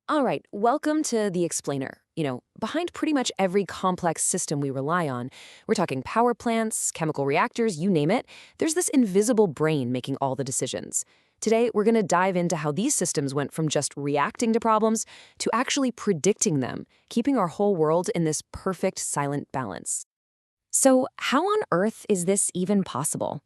All right, welcome to The Explainer. Behind pretty much every complex system we rely on, we're talking power plants, chemical reactors, you name it, there's this invisible brain making all the decisions. Today, we're going to dive into how these systems went from just reacting to problems to actually predicting them, keeping our whole world in this perfect silent balance. So, how on earth is this even possible?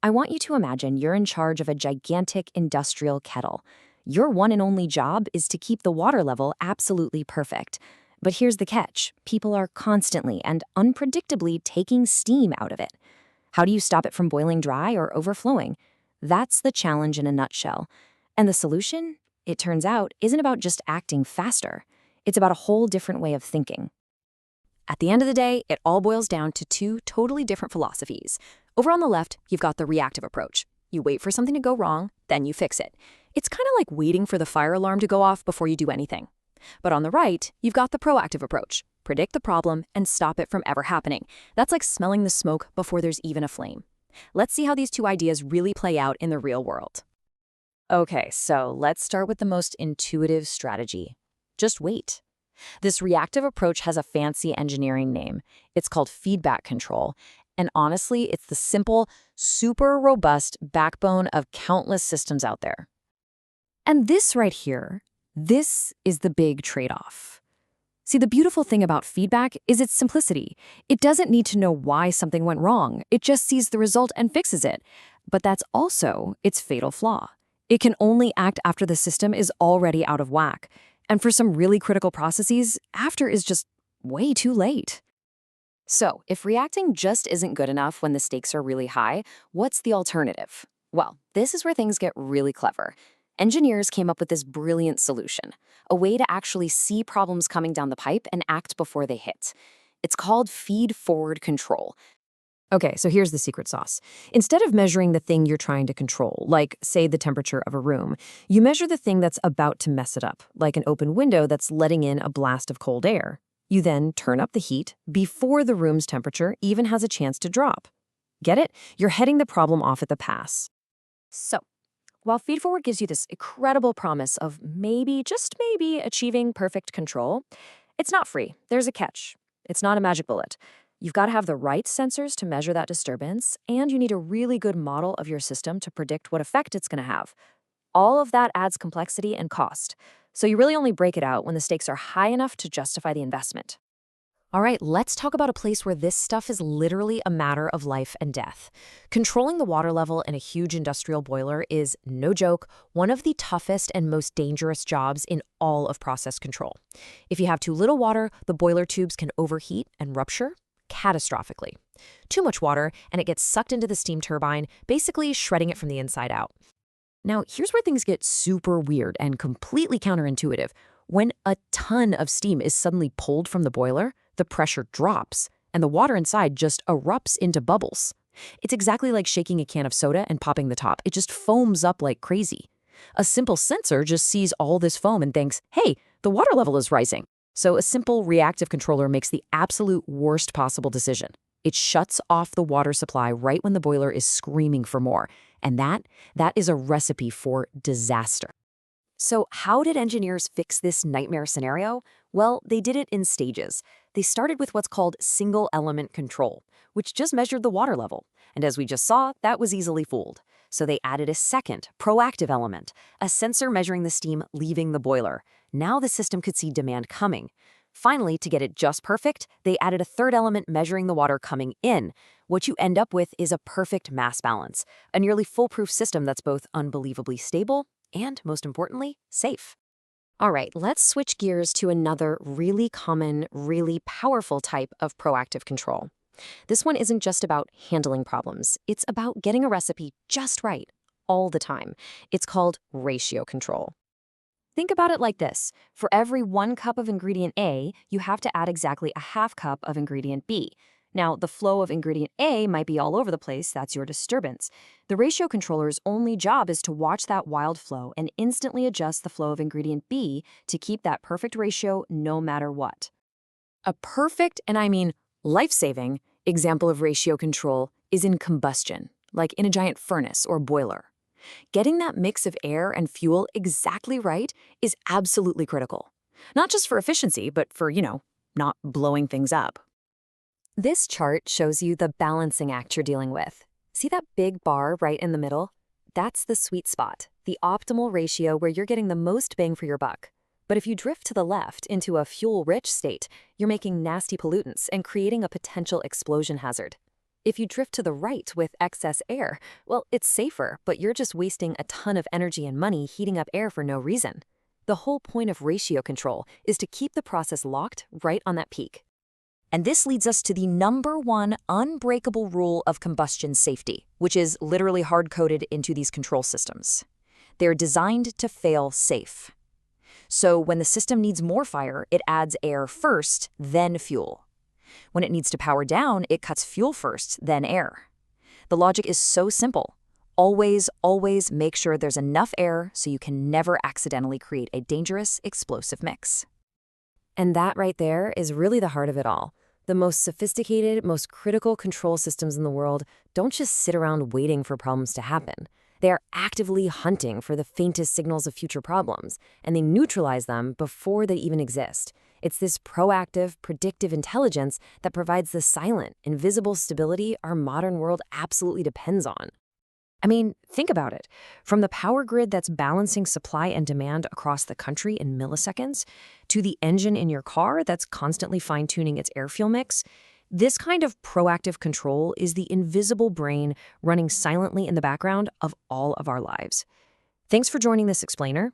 I want you to imagine you're in charge of a gigantic industrial kettle. Your one and only job is to keep the water level absolutely perfect. But here's the catch. People are constantly and unpredictably taking steam out of it. How do you stop it from boiling dry or overflowing? That's the challenge in a nutshell. And the solution, it turns out, isn't about just acting faster. It's about a whole different way of thinking. At the end of the day, it all boils down to two totally different philosophies. Over on the left, you've got the reactive approach. You wait for something to go wrong, then you fix it. It's kind of like waiting for the fire alarm to go off before you do anything. But on the right, you've got the proactive approach. Predict the problem and stop it from ever happening. That's like smelling the smoke before there's even a flame. Let's see how these two ideas really play out in the real world. Okay, so let's start with the most intuitive strategy. Just wait. This reactive approach has a fancy engineering name. It's called feedback control. And honestly, it's the simple, super robust backbone of countless systems out there. And this right here, this is the big trade-off. See, the beautiful thing about feedback is its simplicity. It doesn't need to know why something went wrong. It just sees the result and fixes it. But that's also its fatal flaw. It can only act after the system is already out of whack. And for some really critical processes, after is just way too late. So, if reacting just isn't good enough when the stakes are really high, what's the alternative? Well, this is where things get really clever. Engineers came up with this brilliant solution, a way to actually see problems coming down the pipe and act before they hit. It's called feed-forward control. Okay, so here's the secret sauce. Instead of measuring the thing you're trying to control, like, say, the temperature of a room, you measure the thing that's about to mess it up, like an open window that's letting in a blast of cold air. You then turn up the heat before the room's temperature even has a chance to drop. Get it? You're heading the problem off at the pass. So, while feedforward gives you this incredible promise of maybe, just maybe, achieving perfect control, it's not free. There's a catch. It's not a magic bullet. You've got to have the right sensors to measure that disturbance, and you need a really good model of your system to predict what effect it's going to have. All of that adds complexity and cost, so you really only break it out when the stakes are high enough to justify the investment. All right, let's talk about a place where this stuff is literally a matter of life and death. Controlling the water level in a huge industrial boiler is, no joke, one of the toughest and most dangerous jobs in all of process control. If you have too little water, the boiler tubes can overheat and rupture catastrophically. Too much water, and it gets sucked into the steam turbine, basically shredding it from the inside out. Now, here's where things get super weird and completely counterintuitive. When a ton of steam is suddenly pulled from the boiler, the pressure drops, and the water inside just erupts into bubbles. It's exactly like shaking a can of soda and popping the top. It just foams up like crazy. A simple sensor just sees all this foam and thinks, hey, the water level is rising. So a simple reactive controller makes the absolute worst possible decision. It shuts off the water supply right when the boiler is screaming for more. And that is a recipe for disaster. So how did engineers fix this nightmare scenario? Well, they did it in stages. They started with what's called single-element control, which just measured the water level. And as we just saw, that was easily fooled. So they added a second, proactive element, a sensor measuring the steam leaving the boiler. Now the system could see demand coming. Finally, to get it just perfect, they added a third element measuring the water coming in. What you end up with is a perfect mass balance, a nearly foolproof system that's both unbelievably stable and, most importantly, safe. All right, let's switch gears to another really common, really powerful type of proactive control. This one isn't just about handling problems. It's about getting a recipe just right, all the time. It's called ratio control. Think about it like this. For every 1 cup of ingredient A, you have to add exactly a ½ cup of ingredient B. Now, the flow of ingredient A might be all over the place. That's your disturbance. The ratio controller's only job is to watch that wild flow and instantly adjust the flow of ingredient B to keep that perfect ratio no matter what. A perfect, and I mean life-saving, example of ratio control is in combustion, like in a giant furnace or boiler. Getting that mix of air and fuel exactly right is absolutely critical. Not just for efficiency, but for, not blowing things up. This chart shows you the balancing act you're dealing with. See that big bar right in the middle? That's the sweet spot, the optimal ratio where you're getting the most bang for your buck. But if you drift to the left into a fuel-rich state, you're making nasty pollutants and creating a potential explosion hazard. If you drift to the right with excess air, well, it's safer, but you're just wasting a ton of energy and money heating up air for no reason. The whole point of ratio control is to keep the process locked right on that peak. And this leads us to the #1 unbreakable rule of combustion safety, which is literally hard-coded into these control systems. They're designed to fail safe. So when the system needs more fire, it adds air first, then fuel. When it needs to power down, it cuts fuel first, then air. The logic is so simple. Always, always make sure there's enough air so you can never accidentally create a dangerous, explosive mix. And that right there is really the heart of it all. The most sophisticated, most critical control systems in the world don't just sit around waiting for problems to happen. They are actively hunting for the faintest signals of future problems, and they neutralize them before they even exist. It's this proactive, predictive intelligence that provides the silent, invisible stability our modern world absolutely depends on. I mean, think about it. From the power grid that's balancing supply and demand across the country in milliseconds, to the engine in your car that's constantly fine-tuning its air-fuel mix, this kind of proactive control is the invisible brain running silently in the background of all of our lives. Thanks for joining this explainer.